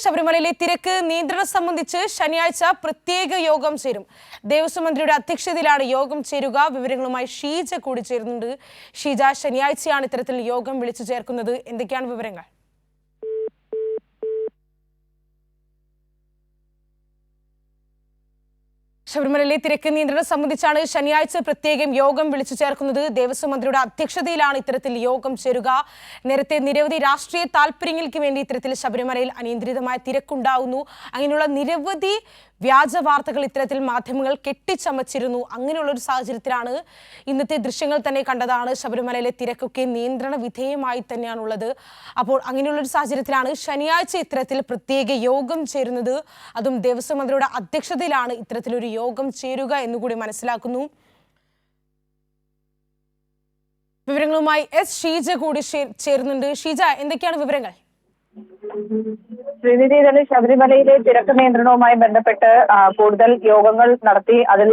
ശബരിമലയിലെ തിരക്ക് നിയന്ത്രണം സംബന്ധിച്ച് ശനിയാഴ്ച പ്രത്യേക യോഗം ചേരും. ദേവസ്വം മന്ത്രിയുടെ അധ്യക്ഷതയിലാണ് യോഗം ചേരുക. വിവരങ്ങളുമായി ഷീജ കൂടി ചേരുന്നുണ്ട്. ഷീജ, ശനിയാഴ്ചയാണ് ഇത്തരത്തിൽ യോഗം വിളിച്ചു ചേർക്കുന്നത്. എന്തൊക്കെയാണ് വിവരങ്ങൾ? ശബരിമലയിലെ തിരക്ക് നിയന്ത്രണം സംബന്ധിച്ചാണ് ശനിയാഴ്ച പ്രത്യേകം യോഗം വിളിച്ചു ചേർക്കുന്നത്. ദേവസ്വം മന്ത്രിയുടെ അധ്യക്ഷതയിലാണ് ഇത്തരത്തിൽ യോഗം ചേരുക. നേരത്തെ നിരവധി രാഷ്ട്രീയ താല്പര്യങ്ങൾക്ക് വേണ്ടി ഇത്തരത്തിൽ ശബരിമലയിൽ അനിയന്ത്രിതമായ തിരക്കുണ്ടാവുന്നു. അങ്ങനെയുള്ള നിരവധി വ്യാജ വാർത്തകൾ ഇത്തരത്തിൽ മാധ്യമങ്ങൾ കെട്ടിച്ചമച്ചിരുന്നു. അങ്ങനെയുള്ളൊരു സാഹചര്യത്തിലാണ് ഇന്നത്തെ ദൃശ്യങ്ങൾ തന്നെ കണ്ടതാണ്. ശബരിമലയിലെ തിരക്കൊക്കെ നിയന്ത്രണ വിധേയമായി തന്നെയാണുള്ളത്. അപ്പോൾ അങ്ങനെയുള്ളൊരു സാഹചര്യത്തിലാണ് ശനിയാഴ്ച ഇത്തരത്തിൽ പ്രത്യേക യോഗം ചേരുന്നത്. അതും ദേവസ്വം മന്ത്രിയുടെ അധ്യക്ഷതയിലാണ് ഇത്തരത്തിലൊരു യോഗം ചേരുക എന്നുകൂടി മനസ്സിലാക്കുന്നു. വിവരങ്ങളുമായി ഷീജ കൂടി ചേരുന്നുണ്ട്. ഷീജ, എന്തൊക്കെയാണ് വിവരങ്ങൾ? ശ്രീനിധി, തന്നെ ശബരിമലയിലെ തിരക്ക് നിയന്ത്രണവുമായി ബന്ധപ്പെട്ട് കൂടുതൽ യോഗങ്ങൾ നടത്തി അതിൽ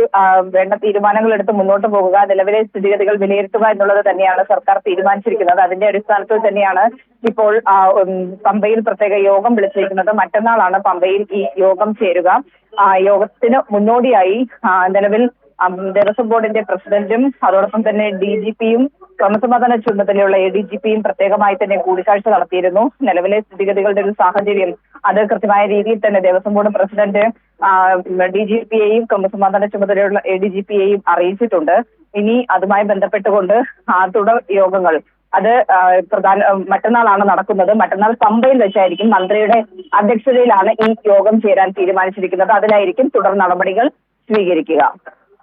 വേണ്ട തീരുമാനങ്ങൾ എടുത്ത് മുന്നോട്ട് പോകുക, നിലവിലെ സ്ഥിതിഗതികൾ വിലയിരുത്തുക എന്നുള്ളത് തന്നെയാണ് സർക്കാർ തീരുമാനിച്ചിരിക്കുന്നത്. അതിന്റെ അടിസ്ഥാനത്തിൽ തന്നെയാണ് ഇപ്പോൾ പമ്പയിൽ പ്രത്യേക യോഗം വിളിച്ചിരിക്കുന്നത്. മറ്റന്നാളാണ് പമ്പയിൽ ഈ യോഗം ചേരുക. യോഗത്തിന് മുന്നോടിയായി നിലവിൽ ദേവസ്വം ബോർഡിന്റെ പ്രസിഡന്റും അതോടൊപ്പം തന്നെ DGPയും ക്രമസമാധാന ചുമതലയുള്ള ADGPയും പ്രത്യേകമായി തന്നെ കൂടിക്കാഴ്ച നടത്തിയിരുന്നു. നിലവിലെ സ്ഥിതിഗതികളുടെ ഒരു സാഹചര്യം അത് കൃത്യമായ രീതിയിൽ തന്നെ ദേവസ്വം ബോർഡ് പ്രസിഡന്റ് DGPയെയും ക്രമസമാധാന ചുമതലയുള്ള ADGPയെയും അറിയിച്ചിട്ടുണ്ട്. ഇനി അതുമായി ബന്ധപ്പെട്ടുകൊണ്ട് തുടർ യോഗങ്ങൾ അത് മറ്റന്നാളാണ് നടക്കുന്നത്. മറ്റന്നാൾ പമ്പയിൽ വെച്ചായിരിക്കും. മന്ത്രിയുടെ അധ്യക്ഷതയിലാണ് ഈ യോഗം ചേരാൻ തീരുമാനിച്ചിരിക്കുന്നത്. അതിലായിരിക്കും തുടർ നടപടികൾ സ്വീകരിക്കുക.